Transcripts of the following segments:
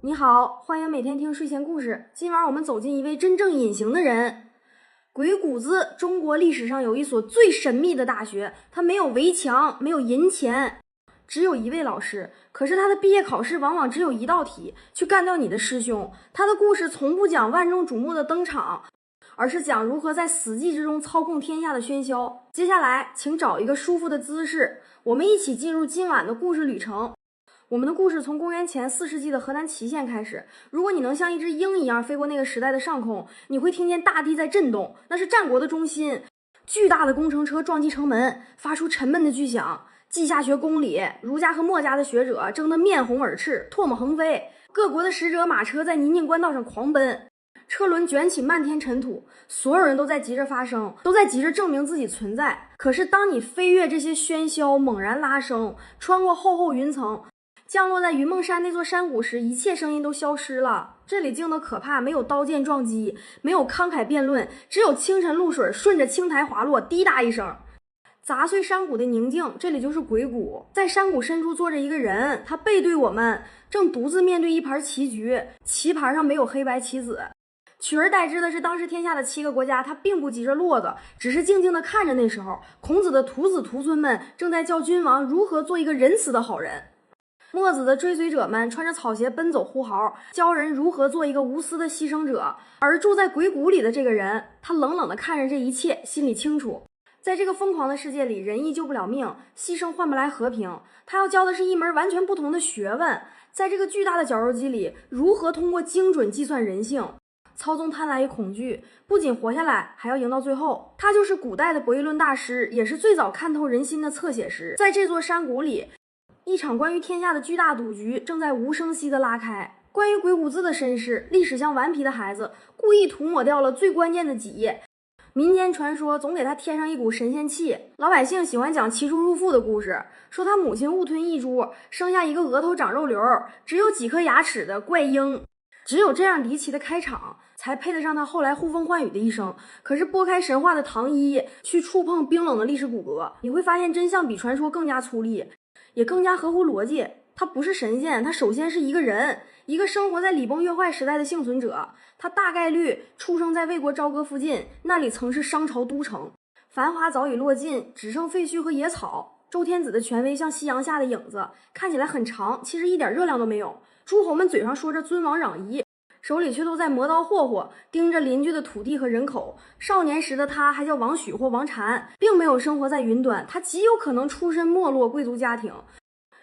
你好，欢迎每天听睡前故事。今晚我们走进一位真正隐形的人。鬼谷子，中国历史上有一所最神秘的大学，它没有围墙，没有银钱，只有一位老师。可是他的毕业考试往往只有一道题，去干掉你的师兄。他的故事从不讲万众瞩目的登场，而是讲如何在死寂之中操控天下的喧嚣。接下来，请找一个舒服的姿势，我们一起进入今晚的故事旅程。我们的故事从公元前4世纪的河南淇县开始。如果你能像一只鹰一样飞过那个时代的上空，你会听见大地在震动，那是战国的中心。巨大的工程车撞击城门，发出沉闷的巨响。稷下学宫里，儒家和墨家的学者争得面红耳赤，唾沫横飞。各国的使者马车在泥泞官道上狂奔，车轮卷起漫天尘土，所有人都在急着发声，都在急着证明自己存在。可是当你飞越这些喧嚣，猛然拉升，穿过厚厚云层，降落在云梦山那座山谷时，一切声音都消失了。这里静得可怕，没有刀剑撞击，没有慷慨辩论，只有清晨露水顺着青苔滑落，滴答一声，砸碎山谷的宁静。这里就是鬼谷。在山谷深处坐着一个人，他背对我们，正独自面对一盘棋局，棋盘上没有黑白棋子，取而代之的是当时天下的7个国家。他并不急着落子，只是静静地看着。那时候孔子的徒子徒孙们正在教君王如何做一个仁慈的好人，墨子的追随者们穿着草鞋奔走呼号，教人如何做一个无私的牺牲者。而住在鬼谷里的这个人，他冷冷地看着这一切，心里清楚，在这个疯狂的世界里，仁义救不了命，牺牲换不来和平。他要教的是一门完全不同的学问，在这个巨大的绞肉机里，如何通过精准计算人性，操纵贪婪与恐惧，不仅活下来，还要赢到最后。他就是古代的博弈论大师，也是最早看透人心的侧写师。在这座山谷里，一场关于天下的巨大赌局正在无声息地拉开。关于鬼谷子的身世，历史像顽皮的孩子，故意涂抹掉了最关键的几页。民间传说总给他添上一股神仙气。老百姓喜欢讲骑猪入腹的故事，说他母亲误吞一猪，生下一个额头长肉瘤，只有几颗牙齿的怪婴。只有这样离奇的开场，才配得上他后来呼风唤雨的一生。可是拨开神话的糖衣，去触碰冰冷的历史骨骼，你会发现真相比传说更加粗粝，也更加合乎逻辑。他不是神仙，他首先是一个人，一个生活在礼崩乐坏时代的幸存者。他大概率出生在魏国朝歌附近，那里曾是商朝都城，繁华早已落尽，只剩废墟和野草。周天子的权威像夕阳下的影子，看起来很长，其实一点热量都没有。诸侯们嘴上说着尊王攘夷，手里却都在磨刀霍霍，盯着邻居的土地和人口。少年时的他还叫王许或王禅，并没有生活在云端，他极有可能出身没落贵族家庭。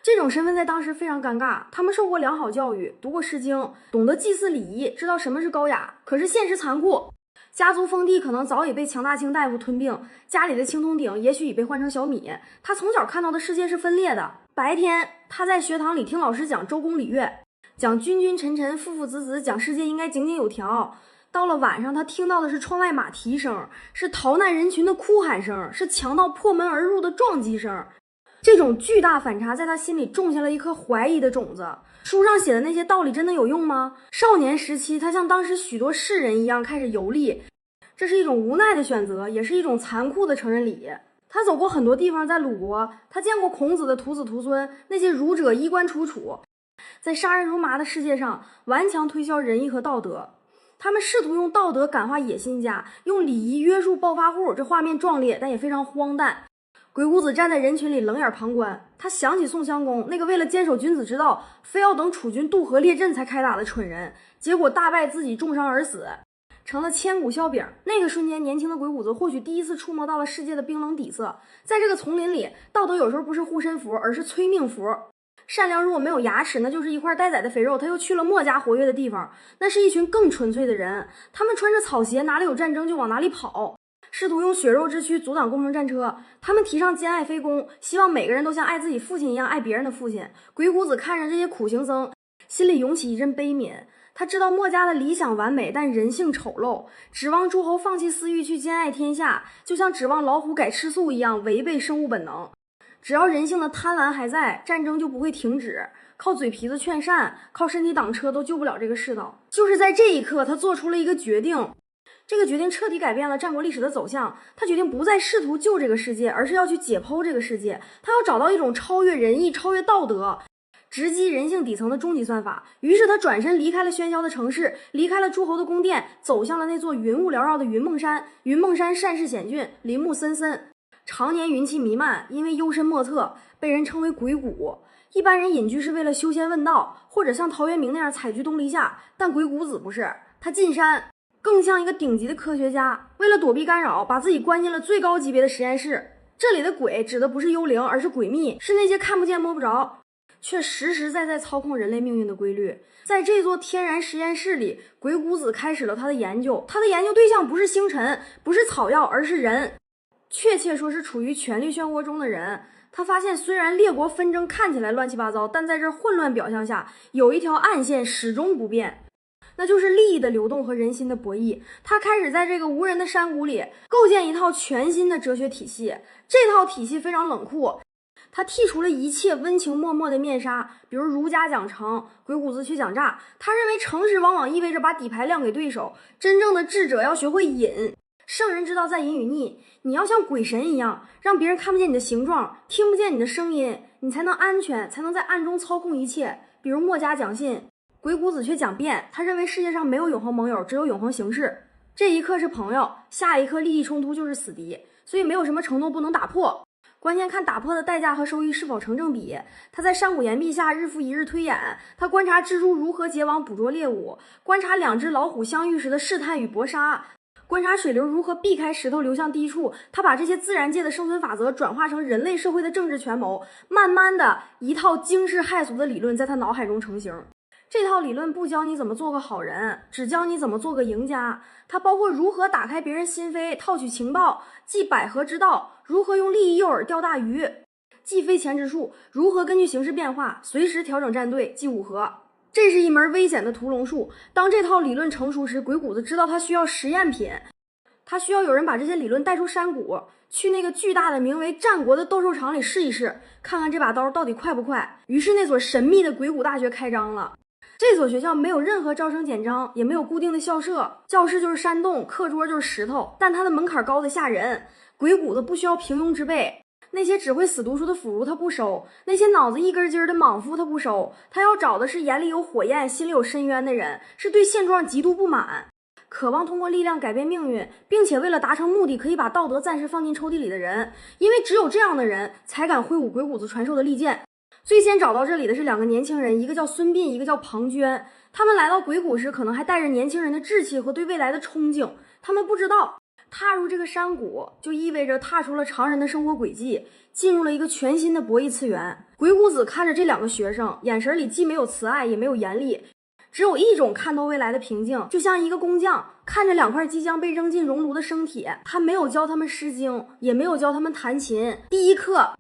这种身份在当时非常尴尬。他们受过良好教育，读过诗经，懂得祭祀礼仪，知道什么是高雅。可是现实残酷，家族封地可能早已被强大清大夫吞并，家里的青铜鼎也许已被换成小米。他从小看到的世界是分裂的。白天他在学堂里听老师讲周公礼乐，讲君君臣臣父父子子，讲世界应该井井有条。到了晚上，他听到的是窗外马蹄声，是逃难人群的哭喊声，是强盗破门而入的撞击声。这种巨大反差在他心里种下了一颗怀疑的种子。书上写的那些道理真的有用吗？少年时期，他像当时许多世人一样开始游历，这是一种无奈的选择，也是一种残酷的成人礼。他走过很多地方，在鲁国，他见过孔子的徒子徒孙，那些儒者衣冠楚楚，在杀人如麻的世界上顽强推销仁义和道德。他们试图用道德感化野心家，用礼仪约束暴发户，这画面壮烈，但也非常荒诞。鬼谷子站在人群里冷眼旁观，他想起宋襄公那个为了坚守君子之道，非要等楚军渡河列阵才开打的蠢人，结果大败自己重伤而死，成了千古笑柄。那个瞬间，年轻的鬼谷子或许第一次触摸到了世界的冰冷底色。在这个丛林里，道德有时候不是护身符，而是催命符。善良如果没有牙齿，那就是一块待宰的肥肉。他又去了墨家活跃的地方，那是一群更纯粹的人，他们穿着草鞋，哪里有战争就往哪里跑，试图用血肉之躯阻挡工程战车。他们提倡兼爱非攻，希望每个人都像爱自己父亲一样爱别人的父亲。鬼谷子看着这些苦行僧，心里涌起一阵悲悯。他知道墨家的理想完美，但人性丑陋，指望诸侯放弃私欲去兼爱天下，就像指望老虎改吃素一样，违背生物本能。只要人性的贪婪还在，战争就不会停止。靠嘴皮子劝善，靠身体挡车都救不了这个世道。就是在这一刻，他做出了一个决定，这个决定彻底改变了战国历史的走向。他决定不再试图救这个世界，而是要去解剖这个世界。他要找到一种超越仁义、超越道德，直击人性底层的终极算法。于是他转身离开了喧嚣的城市，离开了诸侯的宫殿，走向了那座云雾缭绕的云梦山。云梦山善势险峻，林木森森，常年云气弥漫，因为幽深莫测，被人称为鬼谷。一般人隐居是为了修仙问道，或者像陶渊明那样采菊东篱下，但鬼谷子不是，他进山更像一个顶级的科学家，为了躲避干扰，把自己关进了最高级别的实验室。这里的鬼指的不是幽灵，而是诡秘，是那些看不见摸不着却实实在在操控人类命运的规律。在这座天然实验室里，鬼谷子开始了他的研究。他的研究对象不是星辰，不是草药，而是人，确切说是处于权力漩涡中的人。他发现虽然列国纷争看起来乱七八糟，但在这混乱表象下，有一条暗线始终不变，那就是利益的流动和人心的博弈。他开始在这个无人的山谷里构建一套全新的哲学体系，这套体系非常冷酷，他剔除了一切温情脉脉的面纱，比如儒家讲诚，鬼谷子却讲诈。他认为诚实往往意味着把底牌亮给对手，真正的智者要学会隐。圣人之道在隐与匿，你要像鬼神一样，让别人看不见你的形状，听不见你的声音，你才能安全，才能在暗中操控一切。比如墨家讲信，鬼谷子却讲辩，他认为世界上没有永恒盟友，只有永恒形式。这一刻是朋友，下一刻利益冲突就是死敌，所以没有什么承诺不能打破，关键看打破的代价和收益是否成正比。他在上古岩壁下日复一日推演，他观察蜘蛛如何结网捕捉猎物，观察两只老虎相遇时的试探与搏杀，观察水流如何避开石头流向低处。他把这些自然界的生存法则转化成人类社会的政治权谋，慢慢的一套惊世骇俗的理论在他脑海中成型。这套理论不教你怎么做个好人，只教你怎么做个赢家。它包括如何打开别人心扉，套取情报，即百合之道；如何用利益诱饵钓大鱼，即飞钱之术；如何根据形势变化随时调整战队，即五合。这是一门危险的屠龙术。当这套理论成熟时，鬼谷子知道他需要实验品，他需要有人把这些理论带出山谷，去那个巨大的名为战国的斗兽场里试一试，看看这把刀到底快不快。于是那所神秘的鬼谷大学开张了。这所学校没有任何招生简章，也没有固定的校舍，教室就是山洞，课桌就是石头，但它的门槛高得吓人。鬼谷子不需要平庸之辈，那些只会死读书的腐儒他不收，那些脑子一根筋的莽夫他不收，他要找的是眼里有火焰，心里有深渊的人，是对现状极度不满，渴望通过力量改变命运，并且为了达成目的可以把道德暂时放进抽屉里的人。因为只有这样的人才敢挥舞鬼谷子传授的利剑。最先找到这里的是两个年轻人，一个叫孙膑，一个叫庞涓。他们来到鬼谷时可能还带着年轻人的志气和对未来的憧憬，他们不知道踏入这个山谷就意味着踏出了常人的生活轨迹，进入了一个全新的博弈次元。鬼谷子看着这两个学生，眼神里既没有慈爱也没有严厉，只有一种看透未来的平静，就像一个工匠看着两块即将被扔进熔炉的生铁。他没有教他们诗经，也没有教他们弹琴。第一课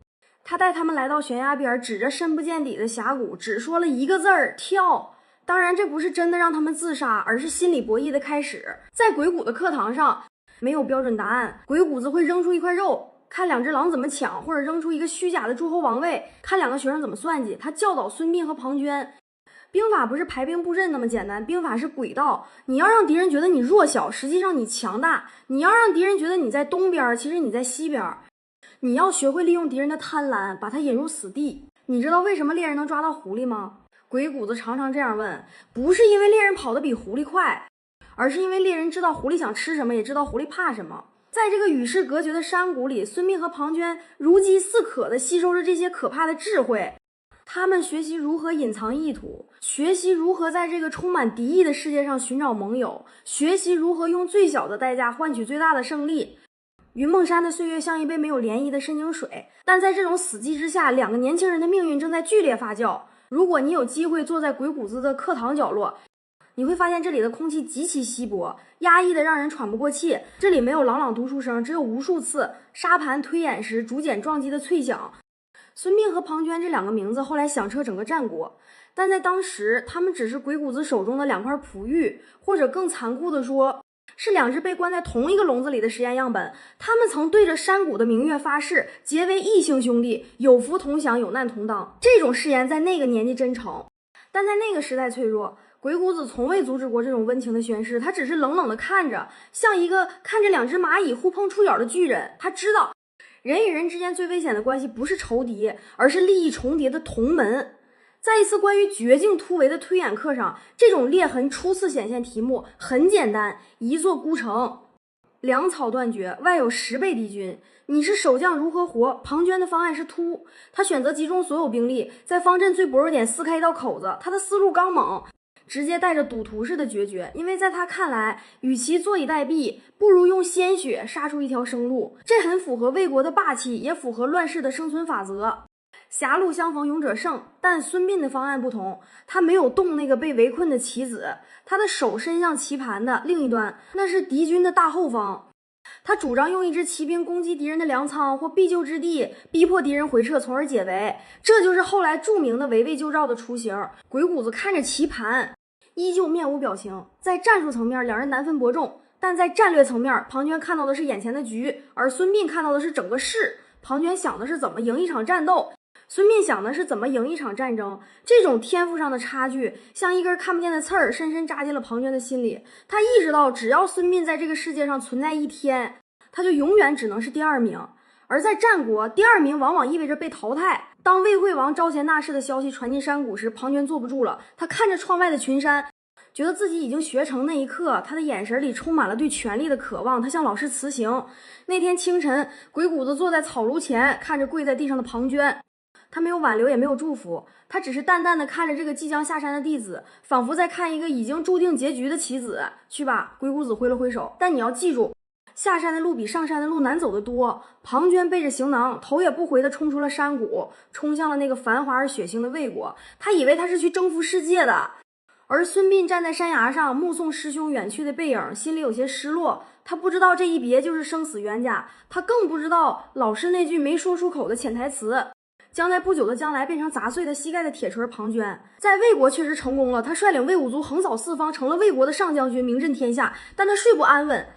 他带他们来到悬崖边，指着深不见底的峡谷，只说了一个字儿：跳。当然这不是真的让他们自杀，而是心理博弈的开始。在鬼谷的课堂上没有标准答案，鬼谷子会扔出一块肉，看两只狼怎么抢，或者扔出一个虚假的诸侯王位，看两个学生怎么算计。他教导孙膑和庞涓，兵法不是排兵布阵那么简单，兵法是轨道。你要让敌人觉得你弱小，实际上你强大；你要让敌人觉得你在东边，其实你在西边。你要学会利用敌人的贪婪，把他引入死地。你知道为什么猎人能抓到狐狸吗？鬼谷子常常这样问，不是因为猎人跑得比狐狸快，而是因为猎人知道狐狸想吃什么，也知道狐狸怕什么。在这个与世隔绝的山谷里，孙膑和庞涓如饥似渴地吸收着这些可怕的智慧。他们学习如何隐藏意图，学习如何在这个充满敌意的世界上寻找盟友，学习如何用最小的代价换取最大的胜利。云梦山的岁月像一杯没有涟漪的深井水，但在这种死寂之下，两个年轻人的命运正在剧烈发酵。如果你有机会坐在鬼谷子的课堂角落，你会发现这里的空气极其稀薄，压抑的让人喘不过气。这里没有朗朗读书声，只有无数次沙盘推演时竹简撞击的脆响。孙膑和庞涓这两个名字后来响彻整个战国，但在当时他们只是鬼谷子手中的两块璞玉，或者更残酷的说，是两只被关在同一个笼子里的实验样本。他们曾对着山谷的明月发誓，结为异姓兄弟，有福同享，有难同当。这种誓言在那个年纪真诚，但在那个时代脆弱。鬼谷子从未阻止过这种温情的宣誓，他只是冷冷的看着，像一个看着两只蚂蚁互碰触角的巨人。他知道人与人之间最危险的关系不是仇敌，而是利益重叠的同门。在一次关于绝境突围的推演课上，这种裂痕初次显现，题目很简单：一座孤城，粮草断绝，外有10倍敌军，你是守将如何活？庞涓的方案是突，他选择集中所有兵力，在方阵最薄弱点撕开一道口子。他的思路刚猛，直接带着赌徒式的决绝，因为在他看来，与其坐以待毙，不如用鲜血杀出一条生路。这很符合魏国的霸气，也符合乱世的生存法则。狭路相逢勇者胜，但孙膑的方案不同，他没有动那个被围困的棋子，他的手伸向棋盘的另一端，那是敌军的大后方。他主张用一支骑兵攻击敌人的粮仓或必救之地，逼迫敌人回撤，从而解围。这就是后来著名的围魏救赵的雏形。鬼谷子看着棋盘，依旧面无表情。在战术层面，两人难分伯仲，但在战略层面，庞涓看到的是眼前的局，而孙膑看到的是整个势。庞涓想的是怎么赢一场战斗，孙膑想的是怎么赢一场战争。这种天赋上的差距像一根看不见的刺儿，深深扎进了庞涓的心里。他意识到，只要孙膑在这个世界上存在一天，他就永远只能是第2名。而在战国，第2名往往意味着被淘汰。当魏惠王招贤纳士的消息传进山谷时，庞涓坐不住了。他看着窗外的群山，觉得自己已经学成。那一刻，他的眼神里充满了对权力的渴望。他向老师辞行。那天清晨，鬼谷子坐在草庐前，看着跪在地上的庞涓。他没有挽留，也没有祝福，他只是淡淡的看着这个即将下山的弟子，仿佛在看一个已经注定结局的棋子。去吧，鬼谷子挥了挥手，但你要记住，下山的路比上山的路难走得多。庞涓背着行囊，头也不回地冲出了山谷，冲向了那个繁华而血腥的魏国。他以为他是去征服世界的。而孙膑站在山崖上，目送师兄远去的背影，心里有些失落。他不知道这一别就是生死冤家，他更不知道老师那句没说出口的潜台词将在不久的将来变成砸碎他膝盖的铁锤。庞涓在魏国确实成功了，他率领魏武卒横扫四方，成了魏国的上将军，名震天下。但他睡不安稳，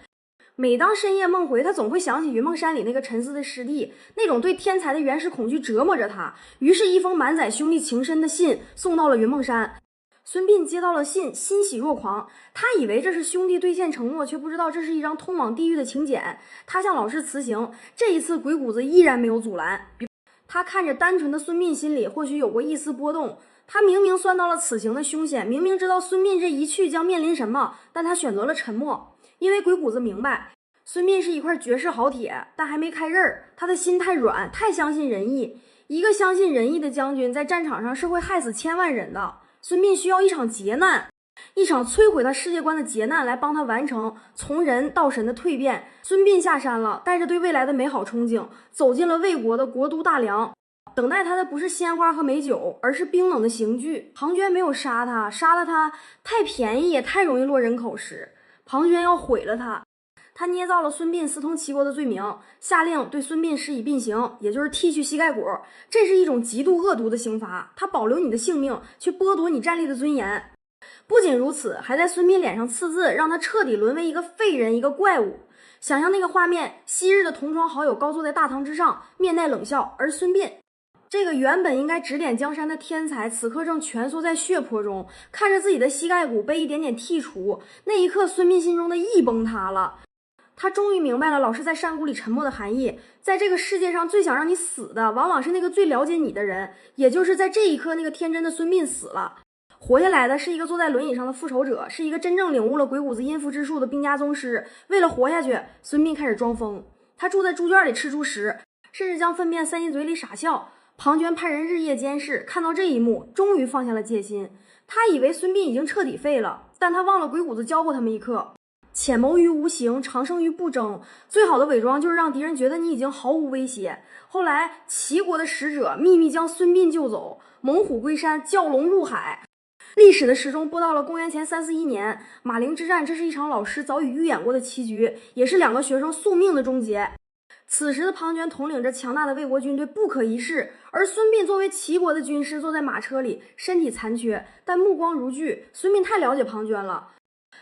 每当深夜梦回，他总会想起云梦山里那个沉思的师弟，那种对天才的原始恐惧折磨着他。于是，一封满载兄弟情深的信送到了云梦山。孙膑接到了信，欣喜若狂。他以为这是兄弟兑现承诺，却不知道这是一张通往地狱的请柬。他向老师辞行。这一次，鬼谷子依然没有阻拦。他看着单纯的孙膑，心里或许有过一丝波动。他明明算到了此行的凶险，明明知道孙膑这一去将面临什么，但他选择了沉默。因为鬼谷子明白，孙膑是一块绝世好铁，但还没开刃儿。他的心太软，太相信仁义。一个相信仁义的将军，在战场上是会害死千万人的。孙膑需要一场劫难，一场摧毁他世界观的劫难，来帮他完成从人到神的蜕变。孙膑下山了，带着对未来的美好憧憬，走进了魏国的国都大梁。等待他的不是鲜花和美酒，而是冰冷的刑具。庞涓没有杀他，杀了他太便宜，也太容易落人口实。庞涓要毁了他。他捏造了孙膑私通齐国的罪名，下令对孙膑施以膑刑，也就是剃去膝盖骨。这是一种极度恶毒的刑罚，他保留你的性命，却剥夺你站立的尊严。不仅如此，还在孙膑脸上刺字，让他彻底沦为一个废人，一个怪物。想象那个画面，昔日的同窗好友高坐在大堂之上，面带冷笑，而孙膑这个原本应该指点江山的天才，此刻正蜷缩在血泊中，看着自己的膝盖骨被一点点剔除。那一刻，孙膑心中的义崩塌了。他终于明白了老师在山谷里沉默的含义。在这个世界上，最想让你死的，往往是那个最了解你的人。也就是在这一刻，那个天真的孙膑死了，活下来的是一个坐在轮椅上的复仇者，是一个真正领悟了鬼谷子阴符之术的兵家宗师。为了活下去，孙膑开始装疯。他住在猪圈里吃猪食，甚至将粪便塞进嘴里傻笑。庞涓派人日夜监视，看到这一幕，终于放下了戒心。他以为孙膑已经彻底废了，但他忘了鬼谷子教过他们一课：潜谋于无形，长胜于不争。最好的伪装就是让敌人觉得你已经毫无威胁。后来，齐国的使者秘密将孙膑救走，猛虎归山，蛟龙入海。历史的时钟拨到了公元前341年，马陵之战。这是一场老师早已预演过的棋局，也是2个学生宿命的终结。此时的庞涓统领着强大的魏国军队，不可一世。而孙膑作为齐国的军师，坐在马车里，身体残缺，但目光如炬。孙膑太了解庞涓了，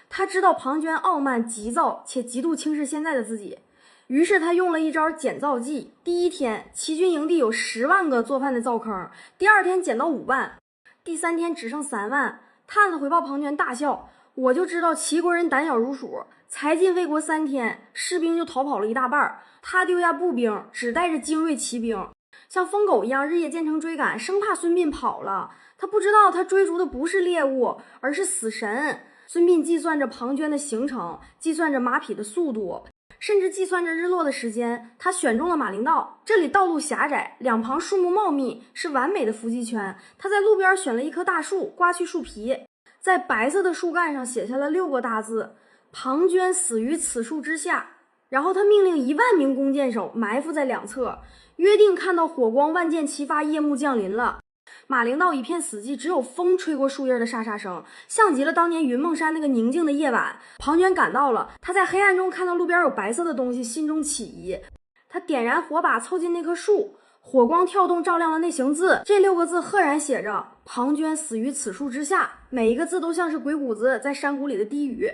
他知道庞涓傲慢急躁，且极度轻视现在的自己。于是他用了一招减灶计。第1天，齐军营地有10万个做饭的灶坑，第2天减到5万，第3天只剩3万。探子回报庞涓大笑：“我就知道齐国人胆小如鼠，才进魏国3天，士兵就逃跑了一大半。他丢下步兵，只带着精锐骑兵，像疯狗一样日夜兼程追赶，生怕孙膑跑了。他不知道他追逐的不是猎物，而是死神。孙膑计算着庞涓的行程，计算着马匹的速度，甚至计算着日落的时间。他选中了马陵道，这里道路狭窄，两旁树木茂密，是完美的伏击圈。他在路边选了一棵大树，刮去树皮，在白色的树干上写下了6个大字：庞涓死于此树之下。然后他命令10000名弓箭手埋伏在两侧，约定看到火光万箭齐发，夜幕降临了。马陵道一片死寂，只有风吹过树叶的沙沙声，像极了当年云梦山那个宁静的夜晚。庞涓赶到了，他在黑暗中看到路边有白色的东西，心中起疑。他点燃火把，凑近那棵树，火光跳动，照亮了那行字。这6个字赫然写着：庞涓死于此树之下。每一个字都像是鬼谷子在山谷里的低语。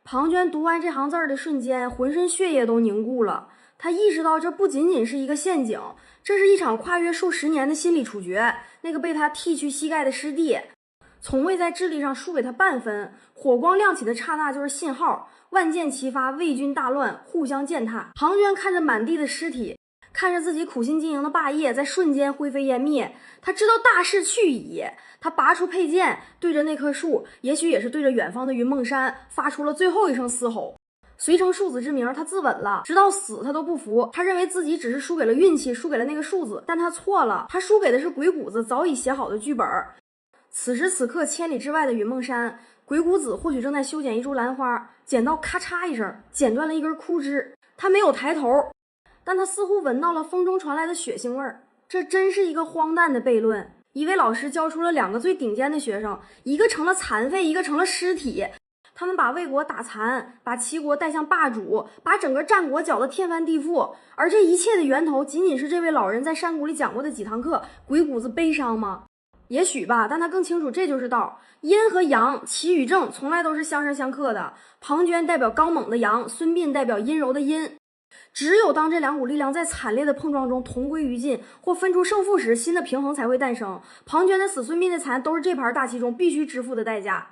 庞涓读完这行字的瞬间，浑身血液都凝固了。他意识到这不仅仅是一个陷阱，这是一场跨越数10年的心理处决。那个被他剃去膝盖的师弟，从未在智力上输给他半分。火光亮起的刹那就是信号，万箭齐发，魏军大乱，互相践踏。庞涓看着满地的尸体，看着自己苦心经营的霸业在瞬间灰飞烟灭，他知道大势去矣。他拔出佩剑，对着那棵树，也许也是对着远方的云梦山，发出了最后一声嘶吼。遂成庶子之名，他自刎了，直到死他都不服。他认为自己只是输给了运气，输给了那个庶子，但他错了，他输给的是鬼谷子早已写好的剧本。此时此刻，千里之外的云梦山，鬼谷子或许正在修剪一株兰花，剪刀咔嚓一声剪断了一根枯枝。他没有抬头，但他似乎闻到了风中传来的血腥味儿。这真是一个荒诞的悖论。一位老师教出了2个最顶尖的学生，一个成了残废，一个成了尸体。他们把魏国打残，把齐国带向霸主，把整个战国搅得天翻地覆。而这一切的源头，仅仅是这位老人在山谷里讲过的几堂课，鬼谷子悲伤吗？也许吧，但他更清楚这就是道。阴和阳，奇与正，从来都是相生相克的。庞涓代表刚猛的阳，孙膑代表阴柔的阴。只有当这2股力量在惨烈的碰撞中同归于尽，或分出胜负时，新的平衡才会诞生。庞涓的死，孙膑的残，都是这盘大棋中必须支付的代价。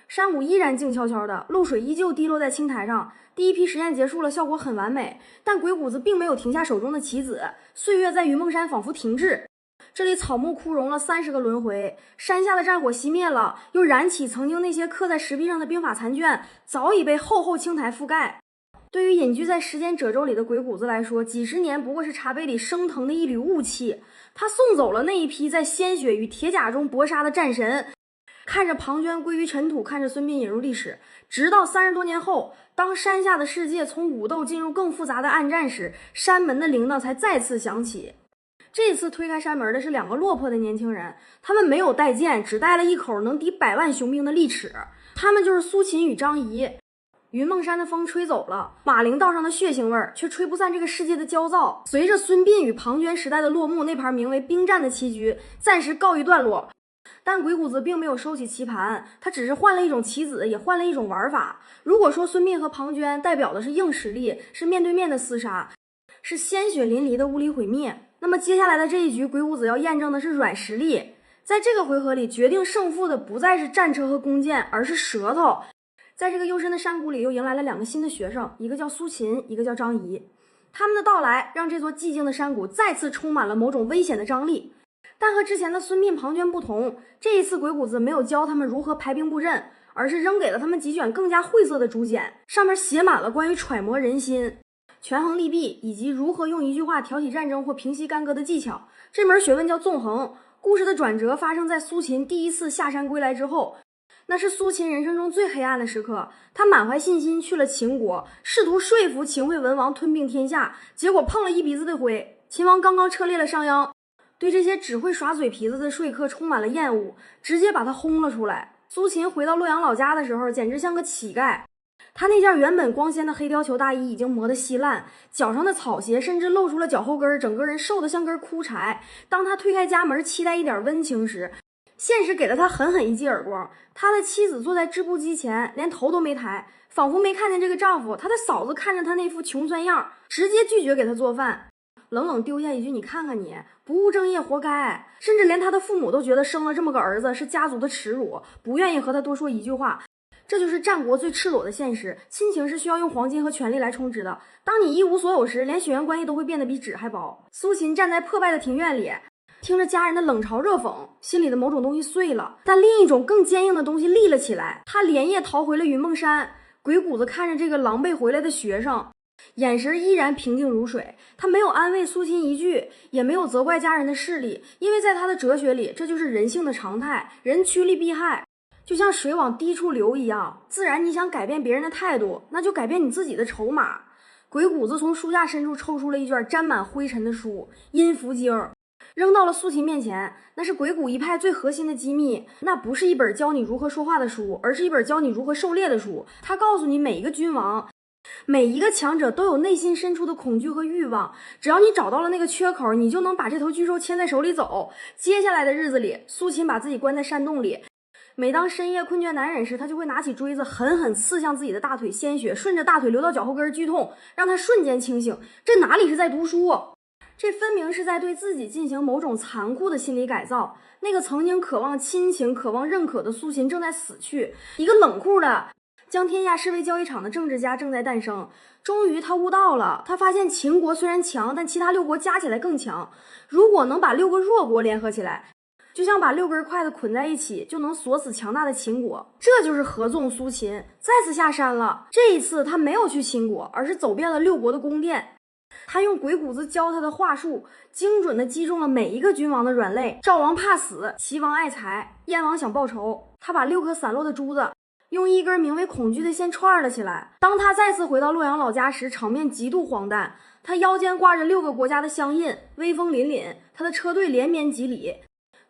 山谷依然静悄悄的，露水依旧滴落在青苔上。第一批实验结束了，效果很完美，但鬼谷子并没有停下手中的棋子。岁月在云梦山仿佛停滞，这里草木枯荣了30个轮回，山下的战火熄灭了，又燃起曾经那些刻在石壁上的兵法残卷，早已被厚厚青苔覆盖。对于隐居在时间褶皱里的鬼谷子来说，几十年不过是茶杯里升腾的一缕雾气。他送走了那一批在鲜血与铁甲中搏杀的战神，看着庞涓归于尘土，看着孙膑引入历史，直到30多年后，当山下的世界从武斗进入更复杂的暗战时，山门的铃铛才再次响起。这次推开山门的是2个落魄的年轻人，他们没有带剑，只带了一口能抵100万雄兵的利齿。他们就是苏秦与张仪。云梦山的风吹走了，马陵道上的血腥味儿却吹不散这个世界的焦躁。随着孙膑与庞涓时代的落幕，那盘名为兵战的棋局暂时告一段落。但鬼谷子并没有收起棋盘，他只是换了一种棋子，也换了一种玩法。如果说孙膑和庞涓代表的是硬实力，是面对面的厮杀，是鲜血淋漓的物理毁灭，那么接下来的这一局，鬼谷子要验证的是软实力。在这个回合里，决定胜负的不再是战车和弓箭，而是舌头。在这个幽深的山谷里，又迎来了2个新的学生，一个叫苏秦，一个叫张仪。他们的到来让这座寂静的山谷再次充满了某种危险的张力。但和之前的孙膑、庞涓不同，这一次鬼谷子没有教他们如何排兵布阵，而是扔给了他们几卷更加晦涩的竹简，上面写满了关于揣摩人心、权衡利弊，以及如何用一句话挑起战争或平息干戈的技巧。这门学问叫纵横。故事的转折发生在苏秦第一次下山归来之后，那是苏秦人生中最黑暗的时刻。他满怀信心去了秦国，试图说服秦惠文王吞并天下，结果碰了一鼻子的灰。秦王刚刚车裂了商鞅，对这些只会耍嘴皮子的说客充满了厌恶，直接把他轰了出来。苏秦回到洛阳老家的时候，简直像个乞丐。他那件原本光鲜的黑貂裘大衣已经磨得稀烂，脚上的草鞋甚至露出了脚后跟，整个人瘦得像根枯柴。当他推开家门，期待一点温情时，现实给了他狠狠一记耳光。他的妻子坐在织布机前，连头都没抬，仿佛没看见这个丈夫。他的嫂子看着他那副穷酸样，直接拒绝给他做饭，冷冷丢下一句：“你看看你，不务正业，活该。”甚至连他的父母都觉得生了这么个儿子是家族的耻辱，不愿意和他多说一句话。这就是战国最赤裸的现实，亲情是需要用黄金和权力来充值的。当你一无所有时，连血缘关系都会变得比纸还薄。苏秦站在破败的庭院里，听着家人的冷嘲热讽，心里的某种东西碎了，但另一种更坚硬的东西立了起来。他连夜逃回了云梦山。鬼谷子看着这个狼狈回来的学生，眼神依然平静如水。他没有安慰苏秦一句，也没有责怪家人的势力，因为在他的哲学里，这就是人性的常态，人趋利避害，就像水往低处流一样。自然你想改变别人的态度，那就改变你自己的筹码。鬼谷子从书架深处抽出了一卷沾满灰尘的书《阴符经》，扔到了苏秦面前。那是鬼谷一派最核心的机密，那不是一本教你如何说话的书，而是一本教你如何狩猎的书。它告诉你，每一个君王，每一个强者都有内心深处的恐惧和欲望，只要你找到了那个缺口，你就能把这头巨兽牵在手里走。接下来的日子里，苏秦把自己关在山洞里，每当深夜困倦难忍时，他就会拿起锥子狠狠刺向自己的大腿，鲜血顺着大腿流到脚后跟，剧痛让他瞬间清醒。这哪里是在读书，这分明是在对自己进行某种残酷的心理改造。那个曾经渴望亲情、渴望认可的苏秦正在死去，一个冷酷的将天下视为交易场的政治家正在诞生。终于他悟到了，他发现秦国虽然强，但其他6国加起来更强。如果能把6个弱国联合起来，就像把6根筷子捆在一起，就能锁死强大的秦国。这就是合纵苏秦再次下山了。这一次他没有去秦国，而是走遍了6国的宫殿。他用鬼谷子教他的话术，精准地击中了每一个君王的软肋。赵王怕死，齐王爱财，燕王想报仇。他把6颗散落的珠子用一根名为恐惧的线串了起来。当他再次回到洛阳老家时，场面极度荒诞。他腰间挂着6个国家的香印，威风凛凛。他的车队连绵几里，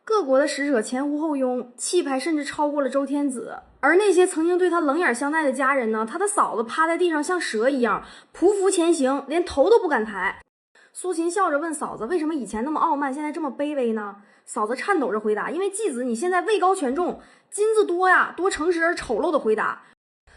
各国的使者前呼后拥，气派甚至超过了周天子。而那些曾经对他冷眼相待的家人呢？他的嫂子趴在地上像蛇一样匍匐前行，连头都不敢抬。苏秦笑着问嫂子，为什么以前那么傲慢，现在这么卑微呢？嫂子颤抖着回答，因为继子你现在位高权重，金子多呀。多诚实而丑陋的回答。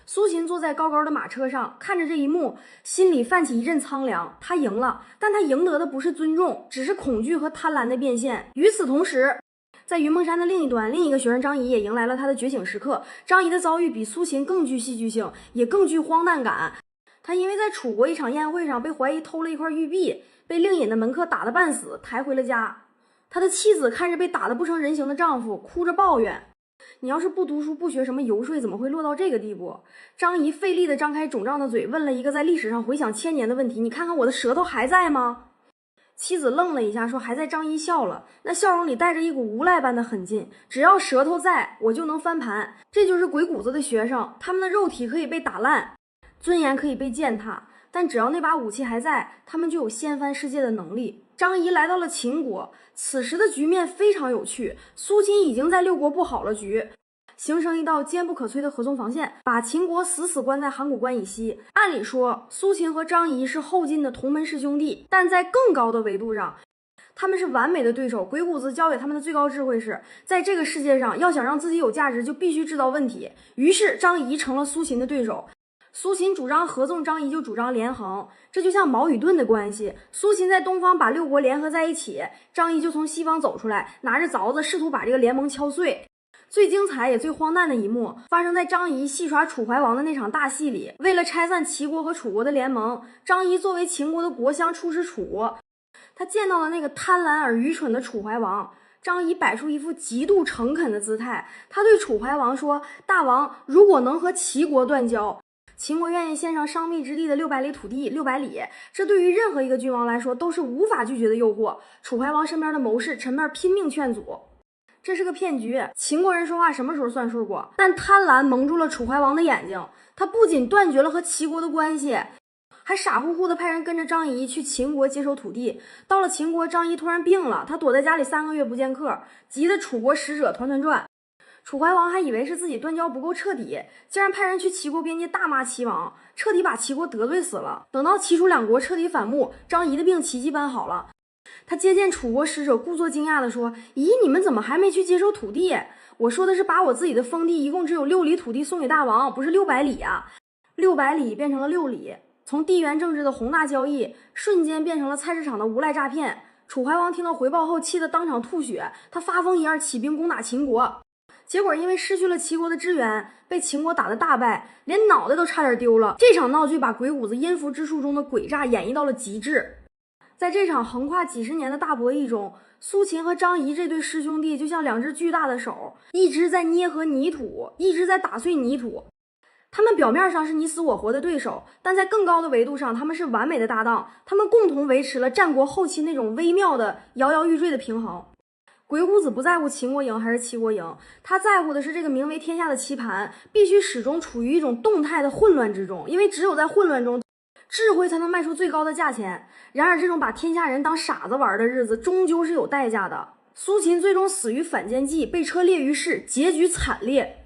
苏秦坐在高高的马车上，看着这一幕，心里泛起一阵苍凉。他赢了，但他赢得的不是尊重，只是恐惧和贪婪的变现。与此同时，在云梦山的另一端，另一个学生张仪也迎来了他的觉醒时刻。张仪的遭遇比苏秦更具戏剧性，也更具荒诞感。他因为在楚国一场宴会上被怀疑偷了一块玉璧，被令尹的门客打得半死，抬回了家。他的妻子看着被打得不成人形的丈夫，哭着抱怨，你要是不读书不学什么游说，怎么会落到这个地步？张仪费力地张开肿胀的嘴，问了一个在历史上回响千年的问题，你看看我的舌头还在吗？妻子愣了一下，说还在。张仪笑了，那笑容里带着一股无赖般的狠劲，只要舌头在，我就能翻盘。这就是鬼谷子的学生，他们的肉体可以被打烂，尊严可以被践踏，但只要那把武器还在，他们就有掀翻世界的能力。张仪来到了秦国，此时的局面非常有趣，苏秦已经在6国布好了局，形成一道坚不可摧的合纵防线，把秦国死死关在函谷关以西。按理说，苏秦和张仪是后晋的同门师兄弟，但在更高的维度上，他们是完美的对手。鬼谷子教给他们的最高智慧是，在这个世界上，要想让自己有价值，就必须制造问题。于是，张仪成了苏秦的对手。苏秦主张合纵，张仪就主张连横，这就像矛与盾的关系。苏秦在东方把6国联合在一起，张仪就从西方走出来，拿着凿子试图把这个联盟敲碎。最精彩也最荒诞的一幕发生在张仪戏耍楚怀王的那场大戏里。为了拆散齐国和楚国的联盟，张仪作为秦国的国相出使楚国，他见到了那个贪婪而愚蠢的楚怀王。张仪摆出一副极度诚恳的姿态，他对楚怀王说，大王如果能和齐国断交，秦国愿意献上伤密之地的600里土地，600里，这对于任何一个君王来说都是无法拒绝的诱惑。楚怀王身边的谋士陈面拼命劝阻，这是个骗局，秦国人说话什么时候算数过？但贪婪蒙住了楚怀王的眼睛，他不仅断绝了和齐国的关系，还傻乎乎的派人跟着张仪去秦国接收土地。到了秦国，张仪突然病了，他躲在家里3个月不见客，急得楚国使者团团转。楚怀王还以为是自己断交不够彻底，竟然派人去齐国边界大骂齐王，彻底把齐国得罪死了。等到齐楚2国彻底反目，张仪的病奇迹般好了。他接见楚国使者，故作惊讶地说，咦，你们怎么还没去接收土地？我说的是把我自己的封地一共只有6里土地送给大王，不是600里啊。600里变成了6里，从地缘政治的宏大交易瞬间变成了菜市场的无赖诈骗。楚怀王听到回报后气得当场吐血，他发疯一样起兵攻打秦国，结果因为失去了齐国的支援，被秦国打得大败，连脑袋都差点丢了。这场闹剧把鬼谷子阴符之术中的诡诈演绎到了极致。在这场横跨几十年的大博弈中，苏秦和张仪这对师兄弟就像两只巨大的手，一直在捏合泥土，一直在打碎泥土。他们表面上是你死我活的对手，但在更高的维度上，他们是完美的搭档。他们共同维持了战国后期那种微妙的摇摇欲坠的平衡。鬼谷子不在乎秦国赢还是齐国赢，他在乎的是这个名为天下的棋盘必须始终处于一种动态的混乱之中，因为只有在混乱中，智慧才能卖出最高的价钱。然而这种把天下人当傻子玩的日子终究是有代价的。苏秦最终死于反间计，被车裂于市，结局惨烈。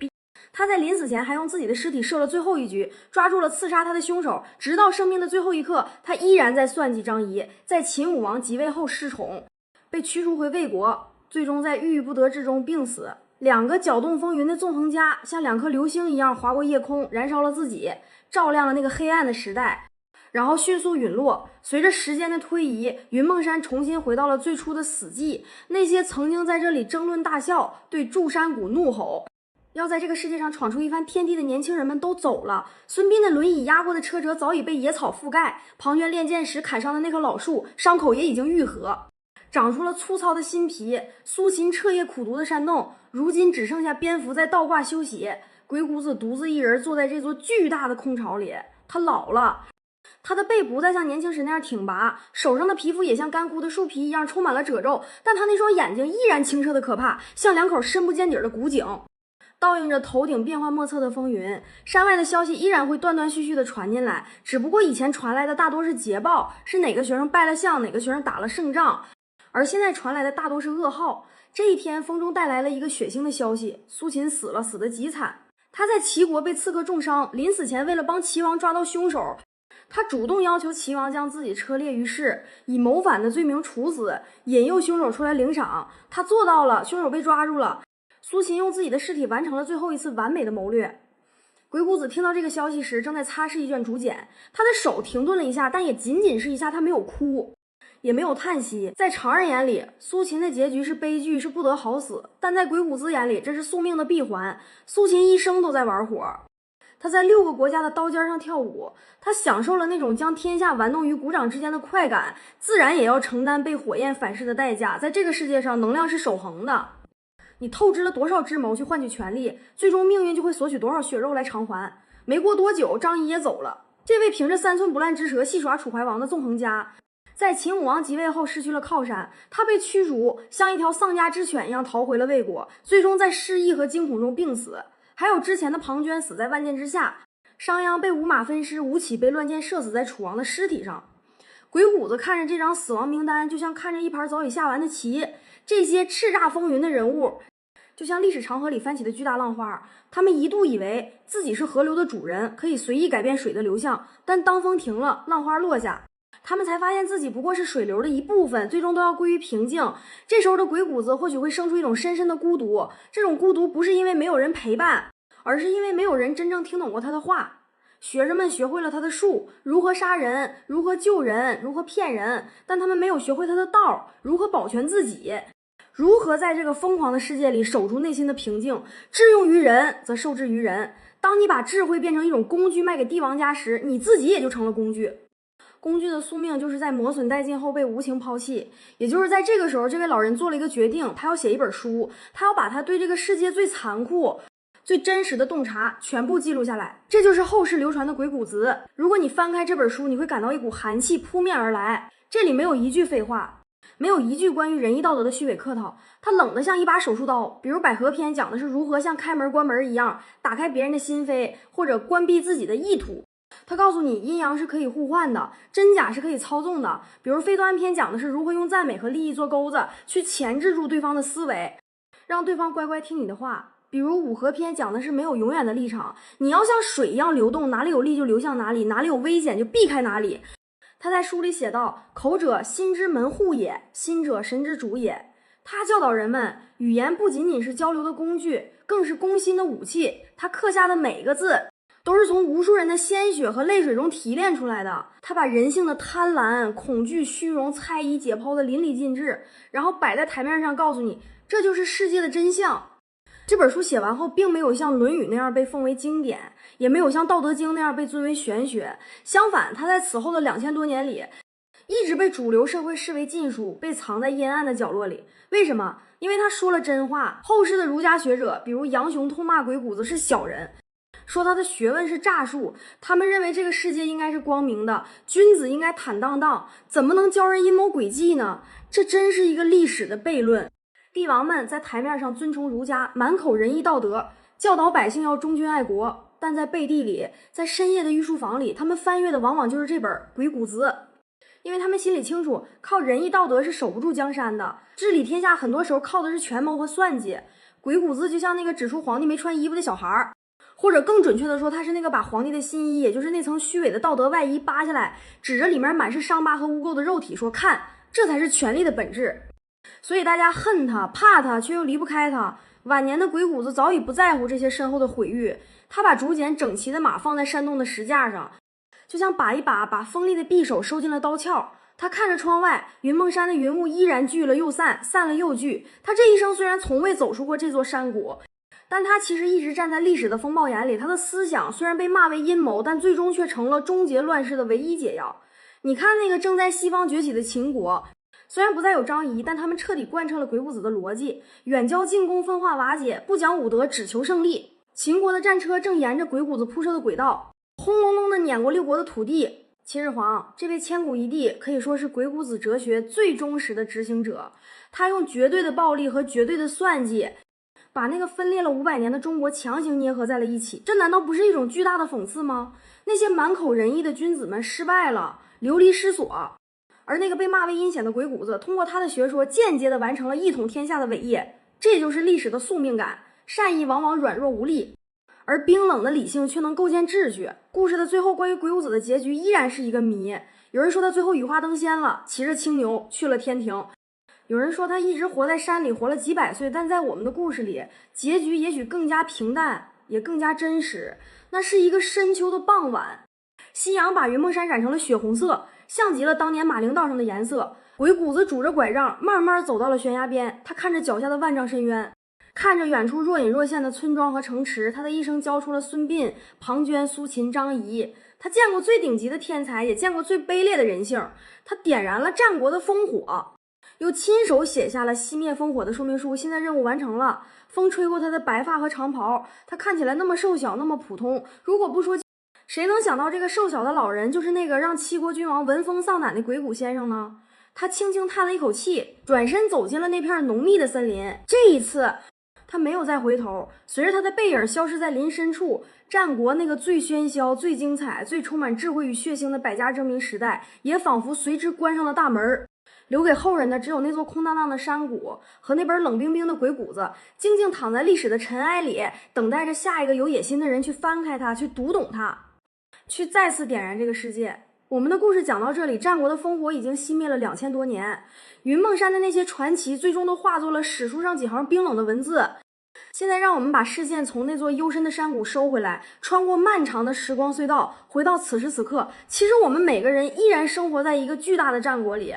他在临死前还用自己的尸体射了最后一局，抓住了刺杀他的凶手。直到生命的最后一刻，他依然在算计张仪。在秦武王即位后失宠，被驱逐回魏国，最终在郁郁不得志中病死。两个搅动风云的纵横家像两颗流星一样划过夜空，燃烧了自己，照亮了那个黑暗的时代，然后迅速陨落。随着时间的推移，云梦山重新回到了最初的死寂。那些曾经在这里争论大笑，对祝山谷怒吼，要在这个世界上闯出一番天地的年轻人们都走了。孙膑的轮椅压过的车辙早已被野草覆盖，庞涓练剑时砍伤的那棵老树，伤口也已经愈合，长出了粗糙的新皮。苏秦彻夜苦读的山洞，如今只剩下蝙蝠在倒挂休息。鬼谷子独自一人坐在这座巨大的空巢里，他老了，他的背不再像年轻时那样挺拔，手上的皮肤也像干枯的树皮一样充满了褶皱，但他那双眼睛依然清澈的可怕，像两口深不见底的古井，倒映着头顶变幻莫测的风云。山外的消息依然会断断续续的传进来，只不过以前传来的大多是捷报，是哪个学生拜了相，哪个学生打了胜仗，而现在传来的大多是噩耗。这一天，风中带来了一个血腥的消息，苏秦死了，死得极惨。他在齐国被刺客重伤，临死前为了帮齐王抓到凶手，他主动要求齐王将自己车裂于市，以谋反的罪名处死，引诱凶手出来领赏。他做到了，凶手被抓住了。苏秦用自己的尸体完成了最后一次完美的谋略。鬼谷子听到这个消息时，正在擦拭一卷竹简，他的手停顿了一下，但也仅仅是一下，他没有哭，也没有叹息。在常人眼里，苏秦的结局是悲剧，是不得好死，但在鬼谷子眼里，这是宿命的闭环。苏秦一生都在玩火，他在6个国家的刀尖上跳舞，他享受了那种将天下玩弄于股掌之间的快感，自然也要承担被火焰反噬的代价。在这个世界上，能量是守恒的，你透支了多少智谋去换取权力，最终命运就会索取多少血肉来偿还。没过多久，张仪也走了，这位凭着3寸不烂之舌戏耍楚怀王的纵横家，在秦武王即位后失去了靠山，他被驱逐，像一条丧家之犬一样逃回了魏国，最终在失意和惊恐中病死。还有之前的庞涓死在万箭之下，商鞅被五马分尸，吴起被乱箭射死在楚王的尸体上。鬼谷子看着这张死亡名单，就像看着一盘早已下完的棋。这些叱咤风云的人物，就像历史长河里翻起的巨大浪花，他们一度以为自己是河流的主人，可以随意改变水的流向，但当风停了，浪花落下，他们才发现自己不过是水流的一部分，最终都要归于平静。这时候的鬼谷子或许会生出一种深深的孤独，这种孤独不是因为没有人陪伴，而是因为没有人真正听懂过他的话。学生们学会了他的术，如何杀人，如何救人，如何骗人，但他们没有学会他的道，如何保全自己，如何在这个疯狂的世界里守住内心的平静。智用于人，则受制于人。当你把智慧变成一种工具卖给帝王家时，你自己也就成了工具。工具的宿命就是在磨损殆尽后被无情抛弃。也就是在这个时候，这位老人做了一个决定，他要写一本书，他要把他对这个世界最残酷最真实的洞察全部记录下来，这就是后世流传的鬼谷子。如果你翻开这本书，你会感到一股寒气扑面而来，这里没有一句废话，没有一句关于仁义道德的虚伪客套，它冷得像一把手术刀。比如百合篇讲的是如何像开门关门一样打开别人的心扉，或者关闭自己的意图。他告诉你阴阳是可以互换的，真假是可以操纵的。比如费端篇讲的是如何用赞美和利益做钩子，去钳制住对方的思维，让对方乖乖听你的话。比如五合篇讲的是没有永远的立场，你要像水一样流动，哪里有利就流向哪里，哪里有危险就避开哪里。他在书里写道，口者心之门户也，心者神之主也。他教导人们，语言不仅仅是交流的工具，更是攻心的武器。他刻下的每个字都是从无数人的鲜血和泪水中提炼出来的。他把人性的贪婪、恐惧、虚荣、猜疑解剖的淋漓尽致，然后摆在台面上告诉你，这就是世界的真相。这本书写完后，并没有像《论语》那样被奉为经典，也没有像《道德经》那样被尊为玄学。相反，它在此后的2000多年里，一直被主流社会视为禁书，被藏在阴暗的角落里。为什么？因为他说了真话。后世的儒家学者，比如杨雄痛骂鬼谷子是小人，说他的学问是诈术，他们认为这个世界应该是光明的，君子应该坦荡荡，怎么能教人阴谋诡计呢？这真是一个历史的悖论。帝王们在台面上尊崇儒家，满口仁义道德，教导百姓要忠君爱国，但在背地里，在深夜的御书房里，他们翻阅的往往就是这本《鬼谷子》，因为他们心里清楚，靠仁义道德是守不住江山的，治理天下很多时候靠的是权谋和算计。鬼谷子就像那个指出皇帝没穿衣服的小孩，或者更准确的说，他是那个把皇帝的新衣，也就是那层虚伪的道德外衣扒下来，指着里面满是伤疤和污垢的肉体说，看，这才是权力的本质。所以大家恨他怕他，却又离不开他。晚年的鬼谷子早已不在乎这些身后的毁誉，他把竹简整齐的马放在山洞的石架上，就像把锋利的匕首收进了刀鞘。他看着窗外，云梦山的云雾依然聚了又散，散了又聚。他这一生虽然从未走出过这座山谷，但他其实一直站在历史的风暴眼里。他的思想虽然被骂为阴谋，但最终却成了终结乱世的唯一解药。你看那个正在西方崛起的秦国，虽然不再有张仪，但他们彻底贯彻了鬼谷子的逻辑，远交近攻，分化瓦解，不讲武德，只求胜利。秦国的战车正沿着鬼谷子铺设的轨道，轰隆隆地碾过六国的土地。秦始皇这位千古一帝可以说是鬼谷子哲学最忠实的执行者，他用绝对的暴力和绝对的算计，把那个分裂了500年的中国强行捏合在了一起。这难道不是一种巨大的讽刺吗？那些满口仁义的君子们失败了，流离失所，而那个被骂为阴险的鬼谷子，通过他的学说间接地完成了一统天下的伟业。这就是历史的宿命感，善意往往软弱无力，而冰冷的理性却能构建秩序。故事的最后，关于鬼谷子的结局依然是一个谜。有人说他最后羽化登仙了，骑着青牛去了天庭；有人说他一直活在山里，活了几百岁。但在我们的故事里，结局也许更加平淡，也更加真实。那是一个深秋的傍晚，夕阳把云梦山染成了血红色，像极了当年马陵道上的颜色。鬼谷子拄着拐杖慢慢走到了悬崖边，他看着脚下的万丈深渊，看着远处若隐若现的村庄和城池。他的一生教出了孙膑、庞涓、苏秦、张仪。他见过最顶级的天才，也见过最卑劣的人性。他点燃了战国的烽火，又亲手写下了熄灭烽火的说明书。现在任务完成了，风吹过他的白发和长袍，他看起来那么瘦小，那么普通。如果不说，谁能想到这个瘦小的老人就是那个让七国君王闻风丧胆的鬼谷先生呢？他轻轻叹了一口气，转身走进了那片浓密的森林。这一次他没有再回头，随着他的背影消失在林深处，战国那个最喧嚣、最精彩、最充满智慧与血腥的百家争鸣时代，也仿佛随之关上了大门。留给后人的只有那座空荡荡的山谷和那本冷冰冰的鬼谷子，静静躺在历史的尘埃里，等待着下一个有野心的人去翻开它，去读懂它，去再次点燃这个世界。我们的故事讲到这里，战国的烽火已经熄灭了2000多年，云梦山的那些传奇最终都化作了史书上几行冰冷的文字。现在让我们把视线从那座幽深的山谷收回来，穿过漫长的时光隧道，回到此时此刻。其实我们每个人依然生活在一个巨大的战国里。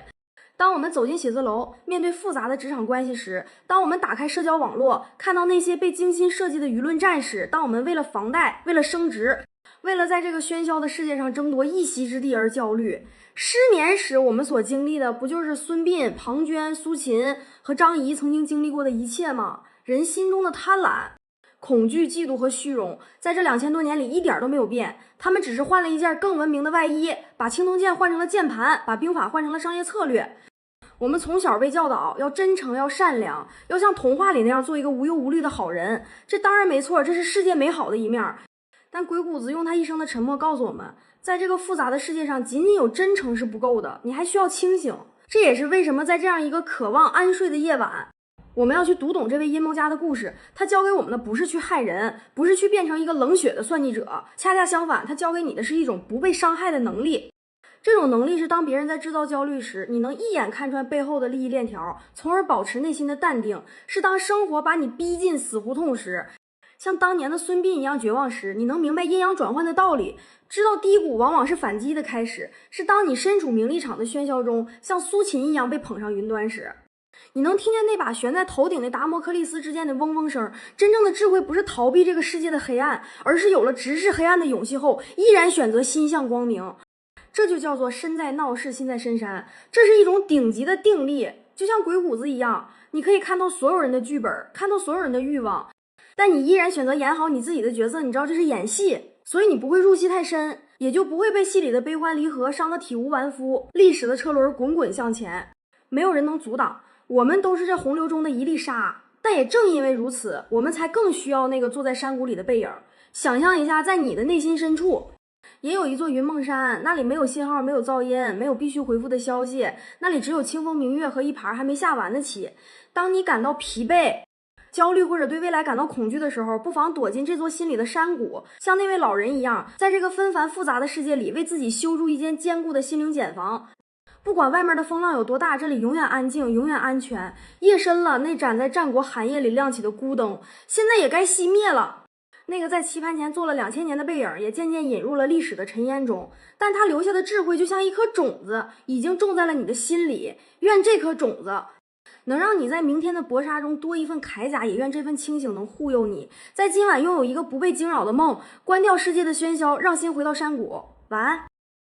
当我们走进写字楼，面对复杂的职场关系时，当我们打开社交网络，看到那些被精心设计的舆论战时，当我们为了房贷，为了升职，为了在这个喧嚣的世界上争夺一席之地而焦虑，失眠时我们所经历的不就是孙膑、庞涓、苏秦和张仪曾经经历过的一切吗？人心中的贪婪、恐惧、嫉妒和虚荣，在这2000多年里一点都没有变，他们只是换了一件更文明的外衣，把青铜剑换成了键盘，把兵法换成了商业策略。我们从小被教导要真诚，要善良，要像童话里那样做一个无忧无虑的好人。这当然没错，这是世界美好的一面。但鬼谷子用他一生的沉默告诉我们，在这个复杂的世界上，仅仅有真诚是不够的，你还需要清醒。这也是为什么在这样一个渴望安睡的夜晚，我们要去读懂这位阴谋家的故事。他教给我们的不是去害人，不是去变成一个冷血的算计者，恰恰相反，他教给你的是一种不被伤害的能力。这种能力是当别人在制造焦虑时，你能一眼看穿背后的利益链条，从而保持内心的淡定；是当生活把你逼进死胡同时，像当年的孙膑一样绝望时，你能明白阴阳转换的道理，知道低谷往往是反击的开始；是当你身处名利场的喧嚣中，像苏秦一样被捧上云端时，你能听见那把悬在头顶的达摩克利斯之剑的嗡嗡声。真正的智慧不是逃避这个世界的黑暗，而是有了直视黑暗的勇气后，依然选择心向光明。这就叫做身在闹市，心在深山。这是一种顶级的定力，就像鬼谷子一样，你可以看透所有人的剧本，看透所有人的欲望，但你依然选择演好你自己的角色。你知道这是演戏，所以你不会入戏太深，也就不会被戏里的悲欢离合伤得体无完肤。历史的车轮滚滚向前，没有人能阻挡，我们都是这洪流中的一粒沙。但也正因为如此，我们才更需要那个坐在山谷里的背影。想象一下，在你的内心深处也有一座云梦山，那里没有信号，没有噪音，没有必须回复的消息，那里只有清风明月和一盘还没下完的棋。当你感到疲惫、焦虑或者对未来感到恐惧的时候，不妨躲进这座心里的山谷，像那位老人一样，在这个纷繁复杂的世界里为自己修筑一间坚固的心灵茧房。不管外面的风浪有多大，这里永远安静，永远安全。夜深了，那盏在战国寒夜里亮起的孤灯，现在也该熄灭了。那个在棋盘前坐了2000年的背影，也渐渐隐入了历史的尘烟中。但他留下的智慧，就像一颗种子，已经种在了你的心里。愿这颗种子能让你在明天的搏杀中多一份铠甲，也愿这份清醒能护佑你，在今晚拥有一个不被惊扰的梦，关掉世界的喧嚣，让心回到山谷。晚安。